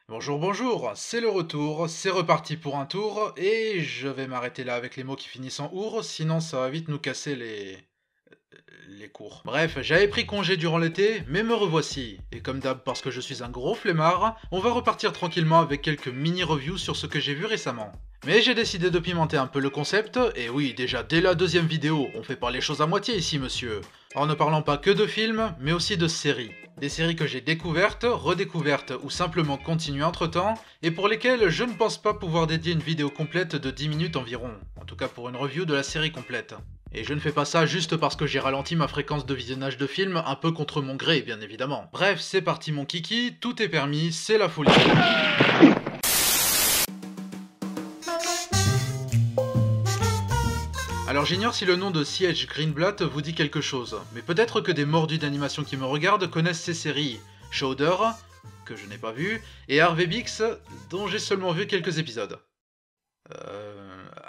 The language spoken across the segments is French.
Bonjour, bonjour, c'est le retour, c'est reparti pour un tour, et je vais m'arrêter là avec les mots qui finissent en our, sinon ça va vite nous casser les cours. Bref, j'avais pris congé durant l'été, mais me revoici. Et comme d'hab, parce que je suis un gros flemmard, on va repartir tranquillement avec quelques mini-reviews sur ce que j'ai vu récemment. Mais j'ai décidé de pimenter un peu le concept, et oui, déjà dès la deuxième vidéo, on fait pas les choses à moitié ici, monsieur. En ne parlant pas que de films, mais aussi de séries. Des séries que j'ai découvertes, redécouvertes ou simplement continuées entre temps, et pour lesquelles je ne pense pas pouvoir dédier une vidéo complète de 10 minutes environ, en tout cas pour une review de la série complète. Et je ne fais pas ça juste parce que j'ai ralenti ma fréquence de visionnage de films un peu contre mon gré, bien évidemment. Bref, c'est parti mon kiki, tout est permis, c'est la folie. Alors j'ignore si le nom de C.H. Greenblatt vous dit quelque chose, mais peut-être que des mordus d'animation qui me regardent connaissent ces séries. Shudder, que je n'ai pas vu, et Harvey Bix, dont j'ai seulement vu quelques épisodes.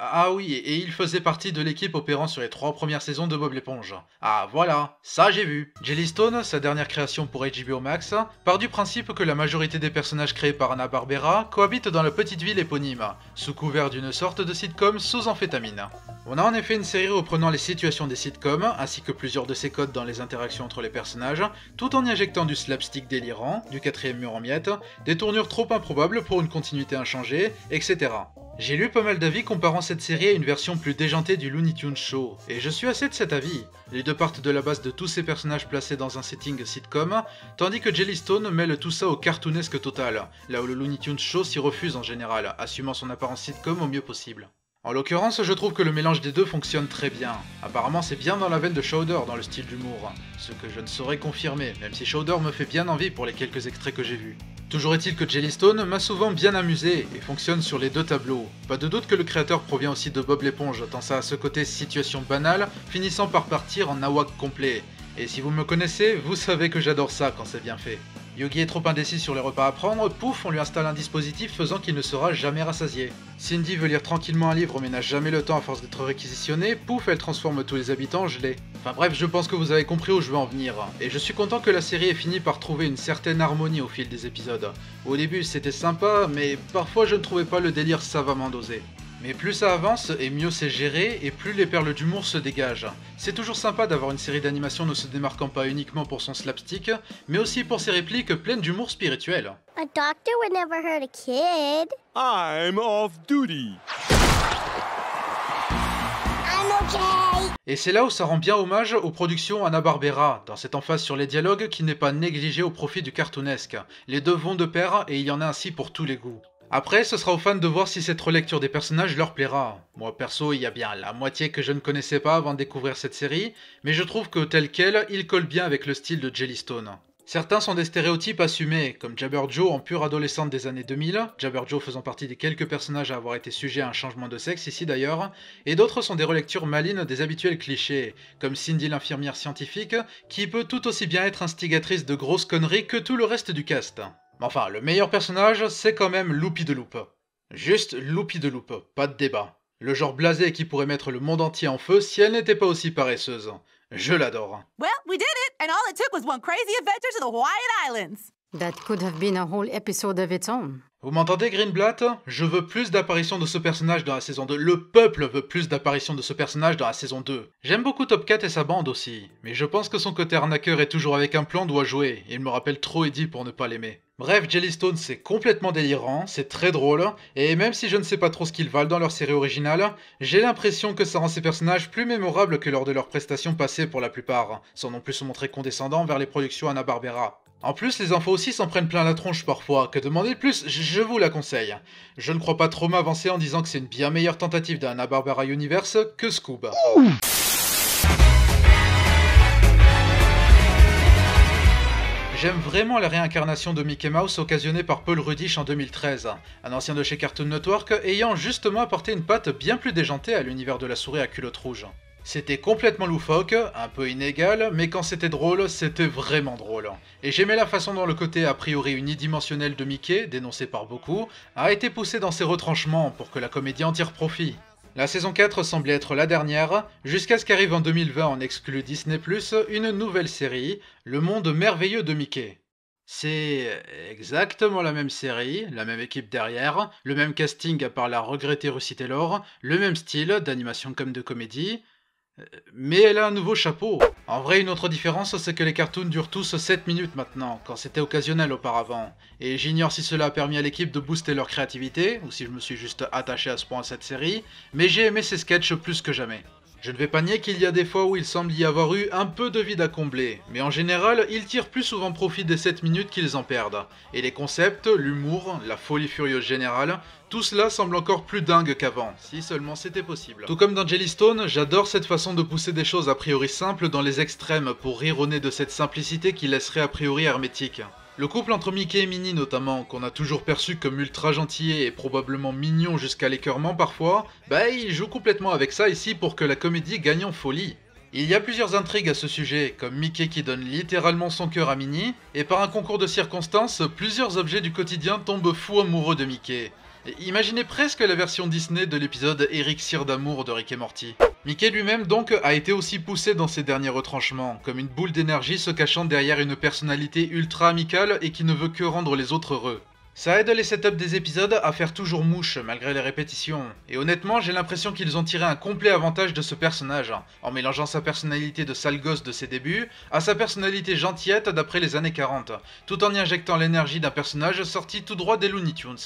Ah oui, et il faisait partie de l'équipe opérant sur les 3 premières saisons de Bob l'éponge. Ah voilà, ça j'ai vu. Jellystone, sa dernière création pour HBO Max, part du principe que la majorité des personnages créés par Hanna-Barbera cohabitent dans la petite ville éponyme, sous couvert d'une sorte de sitcom sous amphétamine. On a en effet une série reprenant les situations des sitcoms, ainsi que plusieurs de ses codes dans les interactions entre les personnages, tout en y injectant du slapstick délirant, du quatrième mur en miettes, des tournures trop improbables pour une continuité inchangée, etc. J'ai lu pas mal d'avis comparant cette série à une version plus déjantée du Looney Tunes Show, et je suis assez de cet avis. Les deux partent de la base de tous ces personnages placés dans un setting sitcom, tandis que Jellystone mêle tout ça au cartoonesque total, là où le Looney Tunes Show s'y refuse en général, assumant son apparence sitcom au mieux possible. En l'occurrence, je trouve que le mélange des deux fonctionne très bien. Apparemment, c'est bien dans la veine de Shudder dans le style d'humour, ce que je ne saurais confirmer, même si Shudder me fait bien envie pour les quelques extraits que j'ai vus. Toujours est-il que Jellystone m'a souvent bien amusé et fonctionne sur les deux tableaux. Pas de doute que le créateur provient aussi de Bob l'éponge, tant ça a ce côté situation banale, finissant par partir en nawak complet. Et si vous me connaissez, vous savez que j'adore ça quand c'est bien fait. Yogi est trop indécis sur les repas à prendre, pouf, on lui installe un dispositif faisant qu'il ne sera jamais rassasié. Cindy veut lire tranquillement un livre mais n'a jamais le temps à force d'être réquisitionnée, pouf, elle transforme tous les habitants en gelée. Enfin bref, je pense que vous avez compris où je veux en venir, et je suis content que la série ait fini par trouver une certaine harmonie au fil des épisodes. Au début c'était sympa, mais parfois je ne trouvais pas le délire savamment dosé. Mais plus ça avance, et mieux c'est géré, et plus les perles d'humour se dégagent. C'est toujours sympa d'avoir une série d'animation ne se démarquant pas uniquement pour son slapstick, mais aussi pour ses répliques pleines d'humour spirituel. A doctor would never hurt a kid. I'm off duty. I'm okay. Et c'est là où ça rend bien hommage aux productions Hanna-Barbera, dans cette emphase sur les dialogues qui n'est pas négligée au profit du cartoonesque. Les deux vont de pair, et il y en a ainsi pour tous les goûts. Après, ce sera aux fans de voir si cette relecture des personnages leur plaira. Moi perso, il y a bien la moitié que je ne connaissais pas avant de découvrir cette série, mais je trouve que tel quel, il colle bien avec le style de Jellystone. Certains sont des stéréotypes assumés, comme Jabber Joe en pure adolescente des années 2000, Jabber Joe faisant partie des quelques personnages à avoir été sujet à un changement de sexe ici d'ailleurs, et d'autres sont des relectures malines des habituels clichés, comme Cindy l'infirmière scientifique, qui peut tout aussi bien être instigatrice de grosses conneries que tout le reste du cast. Mais enfin, le meilleur personnage, c'est quand même Loopy de Loop. Juste Loopy de Loop, pas de débat. Le genre blasé qui pourrait mettre le monde entier en feu si elle n'était pas aussi paresseuse. Je l'adore. Well, we did it, and all it took was one crazy adventure to the Hawaiian Islands. That could have been a whole episode of its own. Vous m'entendez Greenblatt? Je veux plus d'apparitions de ce personnage dans la saison 2. Le peuple veut plus d'apparitions de ce personnage dans la saison 2. J'aime beaucoup Top Cat et sa bande aussi, mais je pense que son côté arnaqueur est toujours avec un plan doit jouer, il me rappelle trop Eddie pour ne pas l'aimer. Bref, Jellystone c'est complètement délirant, c'est très drôle, et même si je ne sais pas trop ce qu'ils valent dans leur série originale, j'ai l'impression que ça rend ces personnages plus mémorables que lors de leurs prestations passées pour la plupart, sans non plus se montrer condescendants vers les productions Hanna-Barbera. En plus, les infos aussi s'en prennent plein la tronche parfois, que demander de plus, je vous la conseille. Je ne crois pas trop m'avancer en disant que c'est une bien meilleure tentative d'un Hanna-Barbera Universe que Scoob. J'aime vraiment la réincarnation de Mickey Mouse occasionnée par Paul Rudish en 2013, un ancien de chez Cartoon Network ayant justement apporté une patte bien plus déjantée à l'univers de la souris à culotte rouge. C'était complètement loufoque, un peu inégal, mais quand c'était drôle, c'était vraiment drôle. Et j'aimais la façon dont le côté a priori unidimensionnel de Mickey, dénoncé par beaucoup, a été poussé dans ses retranchements pour que la comédie en tire profit. La saison 4 semblait être la dernière, jusqu'à ce qu'arrive en 2020 en exclu Disney+, une nouvelle série, Le Monde Merveilleux de Mickey. C'est exactement la même série, la même équipe derrière, le même casting à part la regrettée Russie Taylor, le même style d'animation comme de comédie, mais elle a un nouveau chapeau. En vrai, une autre différence, c'est que les cartoons durent tous 7 minutes maintenant, quand c'était occasionnel auparavant. Et j'ignore si cela a permis à l'équipe de booster leur créativité, ou si je me suis juste attaché à ce point à cette série, mais j'ai aimé ces sketchs plus que jamais. Je ne vais pas nier qu'il y a des fois où il semble y avoir eu un peu de vide à combler, mais en général, ils tirent plus souvent profit des 7 minutes qu'ils en perdent. Et les concepts, l'humour, la folie furieuse générale, tout cela semble encore plus dingue qu'avant, si seulement c'était possible. Tout comme dans Jellystone, j'adore cette façon de pousser des choses a priori simples dans les extrêmes pour rire au nez de cette simplicité qui laisserait a priori hermétique. Le couple entre Mickey et Minnie notamment, qu'on a toujours perçu comme ultra gentil et probablement mignon jusqu'à l'écœurement parfois, bah il joue complètement avec ça ici pour que la comédie gagne en folie. Il y a plusieurs intrigues à ce sujet, comme Mickey qui donne littéralement son cœur à Minnie, et par un concours de circonstances, plusieurs objets du quotidien tombent fous amoureux de Mickey. Imaginez presque la version Disney de l'épisode Érixir d'amour de Rick et Morty. Mickey lui-même donc a été aussi poussé dans ses derniers retranchements, comme une boule d'énergie se cachant derrière une personnalité ultra amicale et qui ne veut que rendre les autres heureux. Ça aide les setups des épisodes à faire toujours mouche malgré les répétitions, et honnêtement j'ai l'impression qu'ils ont tiré un complet avantage de ce personnage, en mélangeant sa personnalité de sale gosse de ses débuts à sa personnalité gentillette d'après les années 40, tout en y injectant l'énergie d'un personnage sorti tout droit des Looney Tunes.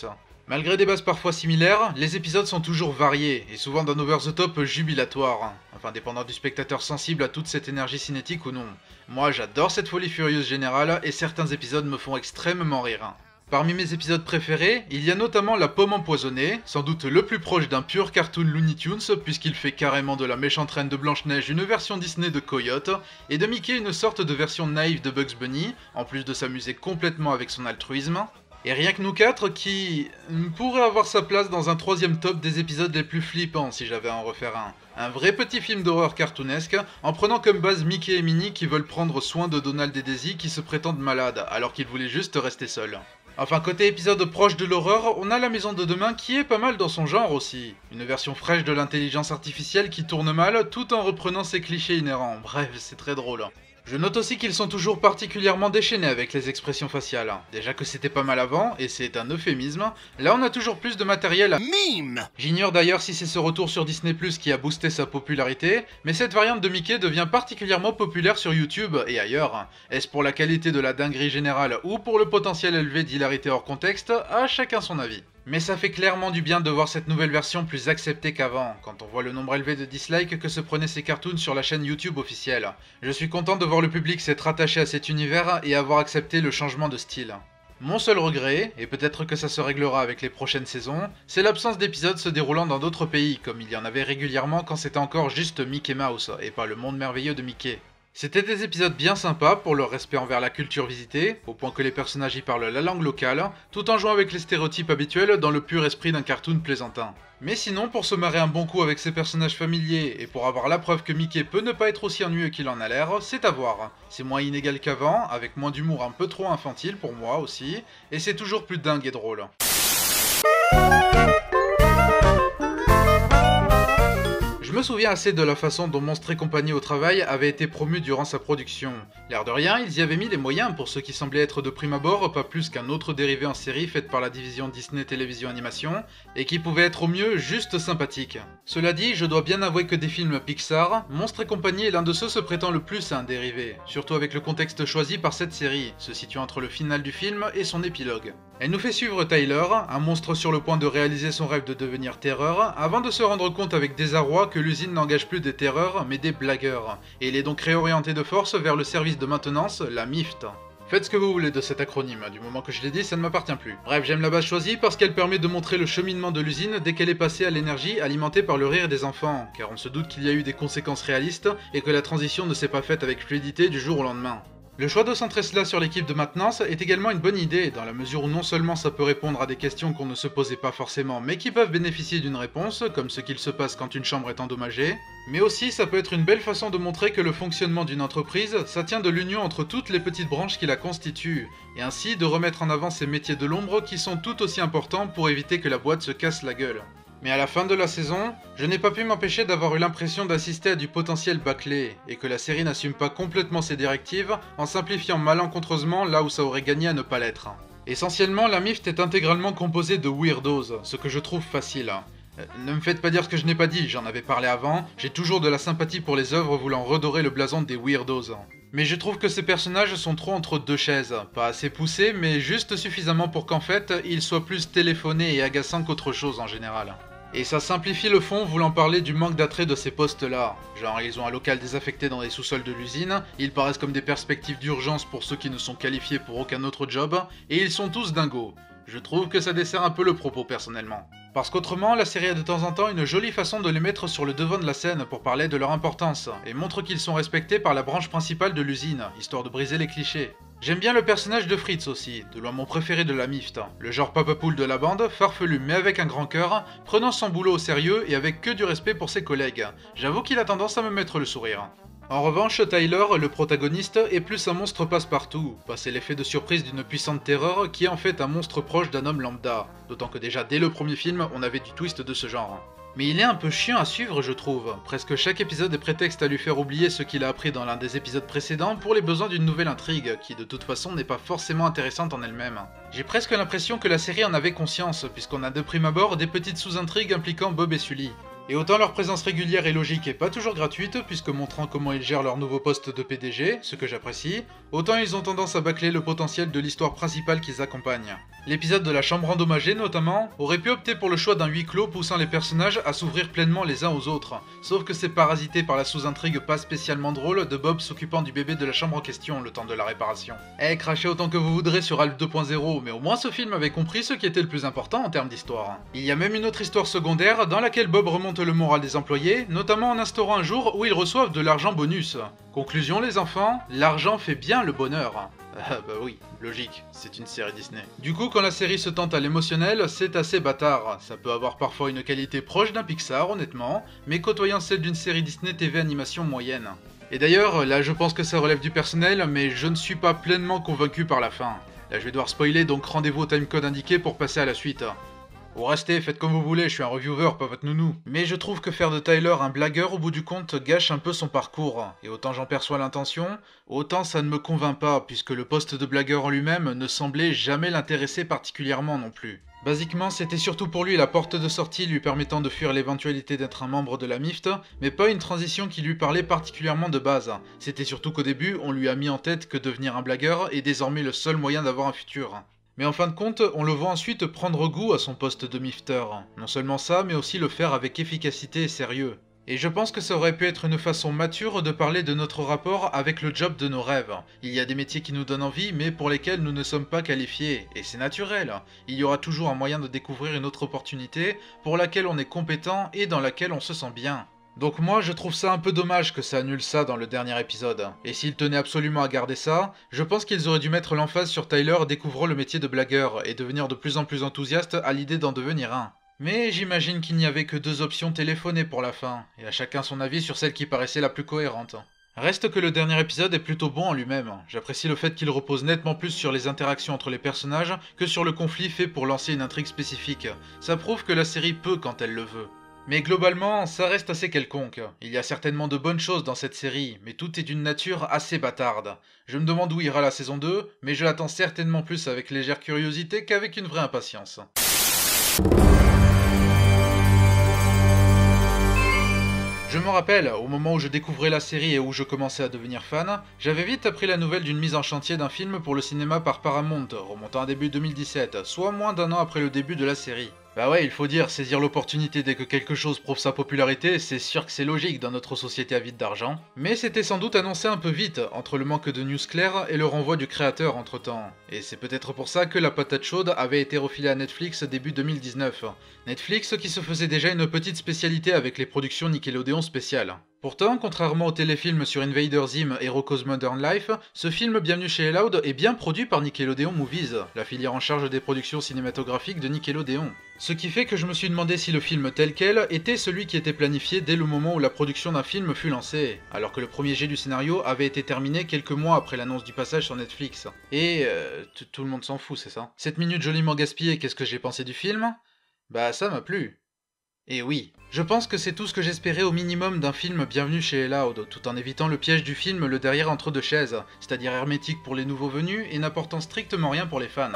Malgré des bases parfois similaires, les épisodes sont toujours variés, et souvent d'un over-the-top jubilatoire, enfin dépendant du spectateur sensible à toute cette énergie cinétique ou non. Moi j'adore cette folie furieuse générale, et certains épisodes me font extrêmement rire. Parmi mes épisodes préférés, il y a notamment La Pomme Empoisonnée, sans doute le plus proche d'un pur cartoon Looney Tunes, puisqu'il fait carrément de la méchante reine de Blanche-Neige une version Disney de Coyote, et de Mickey une sorte de version naïve de Bugs Bunny, en plus de s'amuser complètement avec son altruisme. Et rien que nous quatre qui pourrait avoir sa place dans un troisième top des épisodes les plus flippants si j'avais à en refaire un. Un vrai petit film d'horreur cartoonesque, en prenant comme base Mickey et Minnie qui veulent prendre soin de Donald et Daisy qui se prétendent malades, alors qu'ils voulaient juste rester seuls. Enfin, côté épisode proche de l'horreur, on a La Maison de Demain qui est pas mal dans son genre aussi. Une version fraîche de l'intelligence artificielle qui tourne mal tout en reprenant ses clichés inhérents. Bref, c'est très drôle. Je note aussi qu'ils sont toujours particulièrement déchaînés avec les expressions faciales. Déjà que c'était pas mal avant, et c'est un euphémisme, là on a toujours plus de matériel à mime. J'ignore d'ailleurs si c'est ce retour sur Disney+ qui a boosté sa popularité, mais cette variante de Mickey devient particulièrement populaire sur YouTube et ailleurs. Est-ce pour la qualité de la dinguerie générale ou pour le potentiel élevé d'hilarité hors contexte, à chacun son avis. Mais ça fait clairement du bien de voir cette nouvelle version plus acceptée qu'avant, quand on voit le nombre élevé de dislikes que se prenaient ces cartoons sur la chaîne YouTube officielle. Je suis content de voir le public s'être attaché à cet univers et avoir accepté le changement de style. Mon seul regret, et peut-être que ça se réglera avec les prochaines saisons, c'est l'absence d'épisodes se déroulant dans d'autres pays, comme il y en avait régulièrement quand c'était encore juste Mickey Mouse, et pas le monde merveilleux de Mickey. C'était des épisodes bien sympas pour leur respect envers la culture visitée, au point que les personnages y parlent la langue locale, tout en jouant avec les stéréotypes habituels dans le pur esprit d'un cartoon plaisantin. Mais sinon, pour se marrer un bon coup avec ces personnages familiers, et pour avoir la preuve que Mickey peut ne pas être aussi ennuyeux qu'il en a l'air, c'est à voir. C'est moins inégal qu'avant, avec moins d'humour un peu trop infantile pour moi aussi, et c'est toujours plus dingue et drôle. Je me souviens assez de la façon dont Monstres et compagnie au travail avait été promu durant sa production. L'air de rien, ils y avaient mis les moyens pour ce qui semblait être de prime abord pas plus qu'un autre dérivé en série faite par la division Disney Télévision Animation, et qui pouvait être au mieux juste sympathique. Cela dit, je dois bien avouer que des films Pixar, Monstres et compagnie est l'un de ceux se prêtant le plus à un dérivé, surtout avec le contexte choisi par cette série, se situant entre le final du film et son épilogue. Elle nous fait suivre Tyler, un monstre sur le point de réaliser son rêve de devenir terreur, avant de se rendre compte avec désarroi que l'usine n'engage plus des terreurs mais des blagueurs, et il est donc réorienté de force vers le service de maintenance, la MIFT. Faites ce que vous voulez de cet acronyme, du moment que je l'ai dit, ça ne m'appartient plus. Bref, j'aime la base choisie parce qu'elle permet de montrer le cheminement de l'usine dès qu'elle est passée à l'énergie alimentée par le rire des enfants, car on se doute qu'il y a eu des conséquences réalistes et que la transition ne s'est pas faite avec fluidité du jour au lendemain. Le choix de centrer cela sur l'équipe de maintenance est également une bonne idée, dans la mesure où non seulement ça peut répondre à des questions qu'on ne se posait pas forcément, mais qui peuvent bénéficier d'une réponse, comme ce qu'il se passe quand une chambre est endommagée, mais aussi ça peut être une belle façon de montrer que le fonctionnement d'une entreprise, ça tient de l'union entre toutes les petites branches qui la constituent, et ainsi de remettre en avant ces métiers de l'ombre qui sont tout aussi importants pour éviter que la boîte se casse la gueule. Mais à la fin de la saison, je n'ai pas pu m'empêcher d'avoir eu l'impression d'assister à du potentiel bâclé, et que la série n'assume pas complètement ses directives en simplifiant malencontreusement là où ça aurait gagné à ne pas l'être. Essentiellement, la MIFT est intégralement composée de weirdos, ce que je trouve facile. Ne me faites pas dire ce que je n'ai pas dit, j'en avais parlé avant, j'ai toujours de la sympathie pour les œuvres voulant redorer le blason des weirdos. Mais je trouve que ces personnages sont trop entre deux chaises, pas assez poussés, mais juste suffisamment pour qu'en fait, ils soient plus téléphonés et agaçants qu'autre chose en général. Et ça simplifie le fond voulant parler du manque d'attrait de ces postes-là. Genre, ils ont un local désaffecté dans les sous-sols de l'usine, ils paraissent comme des perspectives d'urgence pour ceux qui ne sont qualifiés pour aucun autre job, et ils sont tous dingos. Je trouve que ça dessert un peu le propos personnellement. Parce qu'autrement, la série a de temps en temps une jolie façon de les mettre sur le devant de la scène pour parler de leur importance, et montre qu'ils sont respectés par la branche principale de l'usine, histoire de briser les clichés. J'aime bien le personnage de Fritz aussi, de loin mon préféré de la MIFT, le genre papa poule de la bande, farfelu mais avec un grand cœur, prenant son boulot au sérieux et avec que du respect pour ses collègues. J'avoue qu'il a tendance à me mettre le sourire. En revanche, Tyler, le protagoniste, est plus un monstre passe-partout, passé l'effet de surprise d'une puissante terreur qui est en fait un monstre proche d'un homme lambda, d'autant que déjà dès le premier film, on avait du twist de ce genre. Mais il est un peu chiant à suivre, je trouve. Presque chaque épisode est prétexte à lui faire oublier ce qu'il a appris dans l'un des épisodes précédents pour les besoins d'une nouvelle intrigue, qui de toute façon n'est pas forcément intéressante en elle-même. J'ai presque l'impression que la série en avait conscience, puisqu'on a de prime abord des petites sous-intrigues impliquant Bob et Sully. Et autant leur présence régulière et logique est pas toujours gratuite, puisque montrant comment ils gèrent leur nouveau poste de PDG, ce que j'apprécie, autant ils ont tendance à bâcler le potentiel de l'histoire principale qu'ils accompagnent. L'épisode de la chambre endommagée notamment, aurait pu opter pour le choix d'un huis clos poussant les personnages à s'ouvrir pleinement les uns aux autres, sauf que c'est parasité par la sous-intrigue pas spécialement drôle de Bob s'occupant du bébé de la chambre en question le temps de la réparation. Crachez autant que vous voudrez sur Alf 2.0, mais au moins ce film avait compris ce qui était le plus important en termes d'histoire. Il y a même une autre histoire secondaire dans laquelle Bob remonte le moral des employés, notamment en instaurant un jour où ils reçoivent de l'argent bonus. Conclusion les enfants, l'argent fait bien le bonheur. Ah bah oui, logique, c'est une série Disney. Du coup, quand la série se tente à l'émotionnel, c'est assez bâtard. Ça peut avoir parfois une qualité proche d'un Pixar, honnêtement, mais côtoyant celle d'une série Disney TV animation moyenne. Et d'ailleurs, là je pense que ça relève du personnel, mais je ne suis pas pleinement convaincu par la fin. Là je vais devoir spoiler, donc rendez-vous au timecode indiqué pour passer à la suite. Ou restez, faites comme vous voulez, je suis un reviewer, pas votre nounou. Mais je trouve que faire de Tyler un blagueur au bout du compte gâche un peu son parcours. Et autant j'en perçois l'intention, autant ça ne me convainc pas, puisque le poste de blagueur en lui-même ne semblait jamais l'intéresser particulièrement non plus. Basiquement, c'était surtout pour lui la porte de sortie lui permettant de fuir l'éventualité d'être un membre de la MIFT, mais pas une transition qui lui parlait particulièrement de base. C'était surtout qu'au début, on lui a mis en tête que devenir un blagueur est désormais le seul moyen d'avoir un futur. Mais en fin de compte, on le voit ensuite prendre goût à son poste de mifter. Non seulement ça, mais aussi le faire avec efficacité et sérieux. Et je pense que ça aurait pu être une façon mature de parler de notre rapport avec le job de nos rêves. Il y a des métiers qui nous donnent envie, mais pour lesquels nous ne sommes pas qualifiés. Et c'est naturel. Il y aura toujours un moyen de découvrir une autre opportunité pour laquelle on est compétent et dans laquelle on se sent bien. Donc moi je trouve ça un peu dommage que ça annule ça dans le dernier épisode. Et s'ils tenaient absolument à garder ça, je pense qu'ils auraient dû mettre l'emphase sur Tyler découvrant le métier de blagueur et devenir de plus en plus enthousiaste à l'idée d'en devenir un. Mais j'imagine qu'il n'y avait que deux options téléphonées pour la fin, et à chacun son avis sur celle qui paraissait la plus cohérente. Reste que le dernier épisode est plutôt bon en lui-même. J'apprécie le fait qu'il repose nettement plus sur les interactions entre les personnages que sur le conflit fait pour lancer une intrigue spécifique. Ça prouve que la série peut quand elle le veut. Mais globalement, ça reste assez quelconque. Il y a certainement de bonnes choses dans cette série, mais tout est d'une nature assez bâtarde. Je me demande où ira la saison 2, mais je l'attends certainement plus avec légère curiosité qu'avec une vraie impatience. Je me rappelle, au moment où je découvrais la série et où je commençais à devenir fan, j'avais vite appris la nouvelle d'une mise en chantier d'un film pour le cinéma par Paramount, remontant à début 2017, soit moins d'un an après le début de la série. Bah ouais, il faut dire, saisir l'opportunité dès que quelque chose prouve sa popularité, c'est sûr que c'est logique dans notre société avide d'argent. Mais c'était sans doute annoncé un peu vite, entre le manque de news claires et le renvoi du créateur entre temps. Et c'est peut-être pour ça que la patate chaude avait été refilée à Netflix début 2019. Netflix qui se faisait déjà une petite spécialité avec les productions Nickelodeon spéciales. Pourtant, contrairement au téléfilm sur Invader Zim et Rocko's Modern Life, ce film Bienvenue chez Loud est bien produit par Nickelodeon Movies, la filière en charge des productions cinématographiques de Nickelodeon. Ce qui fait que je me suis demandé si le film tel quel était celui qui était planifié dès le moment où la production d'un film fut lancée, alors que le premier jet du scénario avait été terminé quelques mois après l'annonce du passage sur Netflix. Et tout le monde s'en fout, c'est ça. 7 minutes joliment gaspillées, qu'est-ce que j'ai pensé du film ? Bah ça m'a plu. Et oui, je pense que c'est tout ce que j'espérais au minimum d'un film Bienvenue chez Loud, tout en évitant le piège du film le derrière entre deux chaises, c'est-à-dire hermétique pour les nouveaux venus et n'apportant strictement rien pour les fans.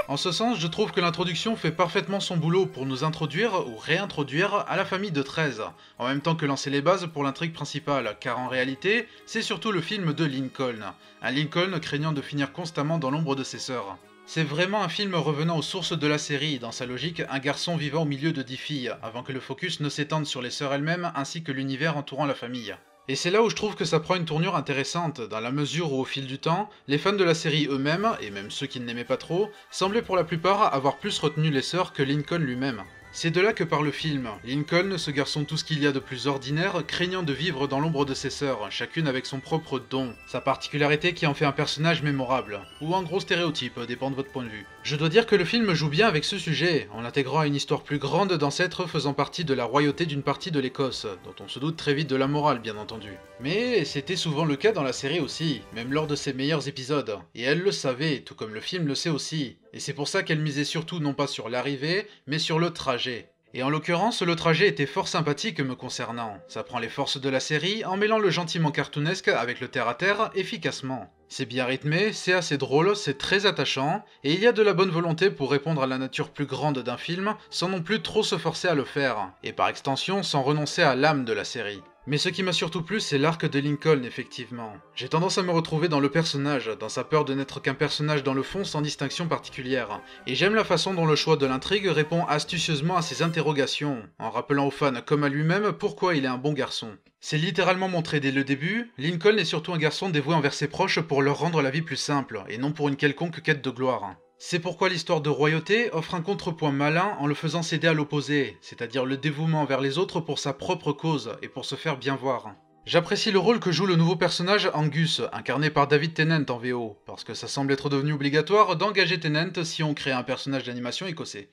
En ce sens, je trouve que l'introduction fait parfaitement son boulot pour nous introduire ou réintroduire à la famille de 13, en même temps que lancer les bases pour l'intrigue principale, car en réalité, c'est surtout le film de Lincoln, un Lincoln craignant de finir constamment dans l'ombre de ses sœurs. C'est vraiment un film revenant aux sources de la série, dans sa logique, un garçon vivant au milieu de 10 filles, avant que le focus ne s'étende sur les sœurs elles-mêmes ainsi que l'univers entourant la famille. Et c'est là où je trouve que ça prend une tournure intéressante, dans la mesure où au fil du temps, les fans de la série eux-mêmes, et même ceux qui ne l'aimaient pas trop, semblaient pour la plupart avoir plus retenu les sœurs que Lincoln lui-même. C'est de là que part le film, Lincoln, ce garçon tout ce qu'il y a de plus ordinaire, craignant de vivre dans l'ombre de ses sœurs, chacune avec son propre don, sa particularité qui en fait un personnage mémorable, ou un gros stéréotype, dépend de votre point de vue. Je dois dire que le film joue bien avec ce sujet, en l'intégrant à une histoire plus grande d'ancêtres faisant partie de la royauté d'une partie de l'Écosse, dont on se doute très vite de la morale bien entendu. Mais c'était souvent le cas dans la série aussi, même lors de ses meilleurs épisodes, et elle le savait, tout comme le film le sait aussi. Et c'est pour ça qu'elle misait surtout non pas sur l'arrivée, mais sur le trajet. Et en l'occurrence, le trajet était fort sympathique me concernant. Ça prend les forces de la série en mêlant le gentiment cartoonesque avec le terre-à-terre efficacement. C'est bien rythmé, c'est assez drôle, c'est très attachant, et il y a de la bonne volonté pour répondre à la nature plus grande d'un film, sans non plus trop se forcer à le faire, et par extension sans renoncer à l'âme de la série. Mais ce qui m'a surtout plu, c'est l'arc de Lincoln, effectivement. J'ai tendance à me retrouver dans le personnage, dans sa peur de n'être qu'un personnage dans le fond sans distinction particulière. Et j'aime la façon dont le choix de l'intrigue répond astucieusement à ses interrogations, en rappelant aux fans comme à lui-même pourquoi il est un bon garçon. C'est littéralement montré dès le début, Lincoln est surtout un garçon dévoué envers ses proches pour leur rendre la vie plus simple, et non pour une quelconque quête de gloire. C'est pourquoi l'histoire de royauté offre un contrepoint malin en le faisant céder à l'opposé, c'est-à-dire le dévouement envers les autres pour sa propre cause et pour se faire bien voir. J'apprécie le rôle que joue le nouveau personnage Angus, incarné par David Tennant en VO, parce que ça semble être devenu obligatoire d'engager Tennant si on crée un personnage d'animation écossais.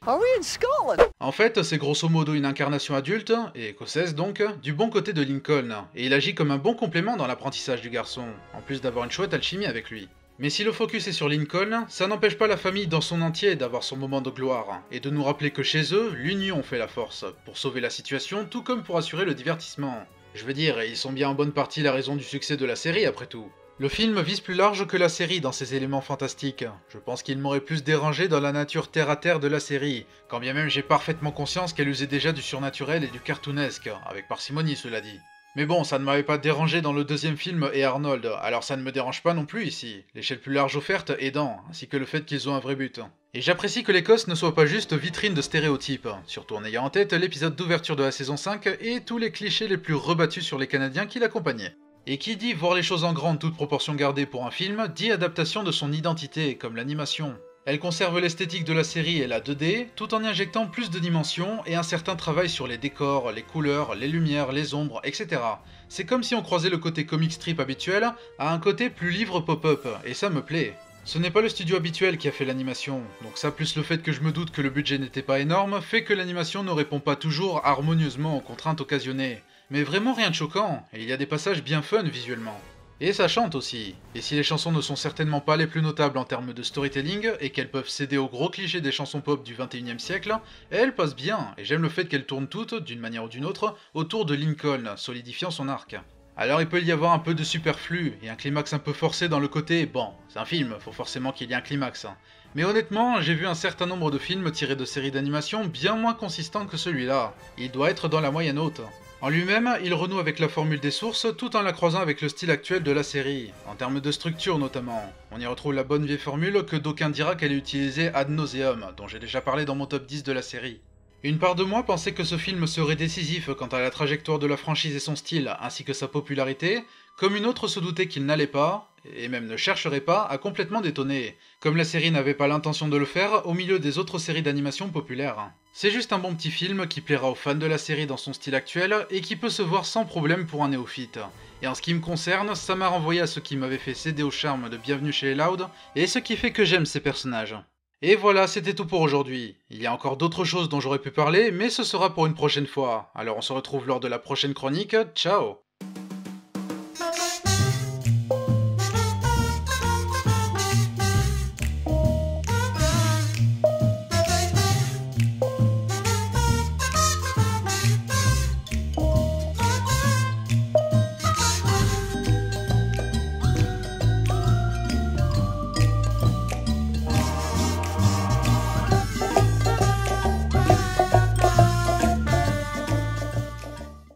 En fait, c'est grosso modo une incarnation adulte, et écossaise donc, du bon côté de Lincoln, et il agit comme un bon complément dans l'apprentissage du garçon, en plus d'avoir une chouette alchimie avec lui. Mais si le focus est sur Lincoln, ça n'empêche pas la famille dans son entier d'avoir son moment de gloire, et de nous rappeler que chez eux, l'union fait la force, pour sauver la situation tout comme pour assurer le divertissement. Je veux dire, ils sont bien en bonne partie la raison du succès de la série après tout. Le film vise plus large que la série dans ses éléments fantastiques. Je pense qu'il m'aurait plus dérangé dans la nature terre-à-terre de la série, quand bien même j'ai parfaitement conscience qu'elle usait déjà du surnaturel et du cartoonesque, avec parcimonie cela dit. Mais bon, ça ne m'avait pas dérangé dans le deuxième film et Arnold, alors ça ne me dérange pas non plus ici, l'échelle plus large offerte aidant, ainsi que le fait qu'ils ont un vrai but. Et j'apprécie que l'Écosse ne soit pas juste vitrine de stéréotypes, surtout en ayant en tête l'épisode d'ouverture de la saison 5 et tous les clichés les plus rebattus sur les Canadiens qui l'accompagnaient. Et qui dit voir les choses en grande toute proportion gardée pour un film, dit adaptation de son identité, comme l'animation. Elle conserve l'esthétique de la série et la 2D, tout en y injectant plus de dimensions et un certain travail sur les décors, les couleurs, les lumières, les ombres, etc. C'est comme si on croisait le côté comic strip habituel à un côté plus livre pop-up, et ça me plaît. Ce n'est pas le studio habituel qui a fait l'animation, donc ça plus le fait que je me doute que le budget n'était pas énorme, fait que l'animation ne répond pas toujours harmonieusement aux contraintes occasionnées. Mais vraiment rien de choquant, et il y a des passages bien fun visuellement. Et ça chante aussi, et si les chansons ne sont certainement pas les plus notables en termes de storytelling, et qu'elles peuvent céder aux gros clichés des chansons pop du 21e siècle, elles passent bien, et j'aime le fait qu'elles tournent toutes, d'une manière ou d'une autre, autour de Lincoln, solidifiant son arc. Alors il peut y avoir un peu de superflu, et un climax un peu forcé dans le côté, bon, c'est un film, faut forcément qu'il y ait un climax. Mais honnêtement, j'ai vu un certain nombre de films tirés de séries d'animation bien moins consistants que celui-là. Il doit être dans la moyenne haute. En lui-même, il renoue avec la formule des sources tout en la croisant avec le style actuel de la série, en termes de structure notamment. On y retrouve la bonne vieille formule que d'aucuns dira qu'elle est utilisée ad nauseam, dont j'ai déjà parlé dans mon top 10 de la série. Une part de moi pensait que ce film serait décisif quant à la trajectoire de la franchise et son style, ainsi que sa popularité, comme une autre se doutait qu'il n'allait pas, et même ne chercherait pas, à complètement détonner, comme la série n'avait pas l'intention de le faire au milieu des autres séries d'animation populaires. C'est juste un bon petit film qui plaira aux fans de la série dans son style actuel, et qui peut se voir sans problème pour un néophyte. Et en ce qui me concerne, ça m'a renvoyé à ce qui m'avait fait céder au charme de Bienvenue chez les Loud, et ce qui fait que j'aime ces personnages. Et voilà, c'était tout pour aujourd'hui. Il y a encore d'autres choses dont j'aurais pu parler, mais ce sera pour une prochaine fois. Alors on se retrouve lors de la prochaine chronique, ciao!